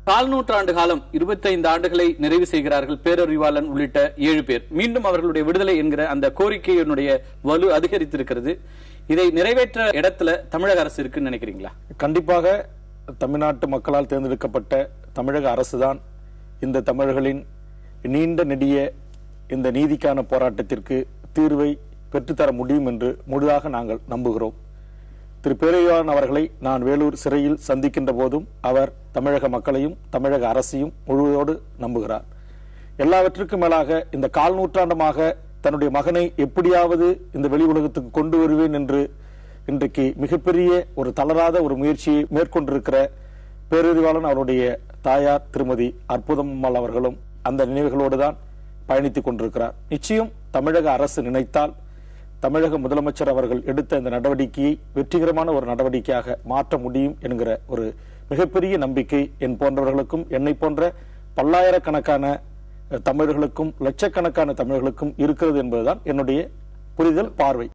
கால் நூற்றாண்டு காலம் 25 ஆண்டுகளை நிறைவு செய்கிறார்கள் பேரறிவாளன் உள்ளிட்ட 7 பேர். மீண்டும் அவர்களுடைய விடுதலை என்கிற அந்த கோரிக்கையினுடைய வலு அதிகரித்திருக்கிறது. இதை நிறைவேற்ற இடத்துல தமிழக அரசு இருக்குன்னு நினைக்கிறீங்களா? கண்டிப்பாக தமிழ்நாட்டு மக்களால் தேர்ந்தெடுக்கப்பட்ட தமிழக அரசுதான் இந்த தமிழர்களின் நீண்ட நெடிய இந்த நீதிக்கான போராட்டத்திற்கு தீர்வை பெற்றுத்தர முடியும் என்று முழுதாக நாங்கள் நம்புகிறோம். திரு பேரறிவாளன் அவர்களை நான் வேலூர் சிறையில் சந்திக்கின்ற போதும் அவர் தமிழக மக்களையும் தமிழக அரசையும் முழுவதோடு நம்புகிறார். எல்லாவற்றுக்கும் மேலாக இந்த கால் நூற்றாண்டமாக தன்னுடைய மகனை எப்படியாவது இந்த வெளி உலகத்துக்கு கொண்டு வருவேன் என்று இன்றைக்கு மிகப்பெரிய ஒரு தளராத ஒரு முயற்சியை மேற்கொண்டிருக்கிற பேரறிவாளன் அவருடைய தாயார் திருமதி அற்புதம்மாள் அவர்களும் அந்த நினைவுகளோடு தான் பயணித்துக் கொண்டிருக்கிறார். நிச்சயம் தமிழக அரசு நினைத்தால் தமிழக முதலமைச்சர் அவர்கள் எடுத்த இந்த நடவடிக்கையை வெற்றிகரமான ஒரு நடவடிக்கையாக மாற்ற முடியும் என்கிற ஒரு மிகப்பெரிய நம்பிக்கை என் போன்றவர்களுக்கும் என்னை போன்ற பல்லாயிரக்கணக்கான தமிழர்களுக்கும் லட்சக்கணக்கான தமிழர்களுக்கும் இருக்கிறது என்பதுதான் என்னுடைய புரிதல் பார்வை.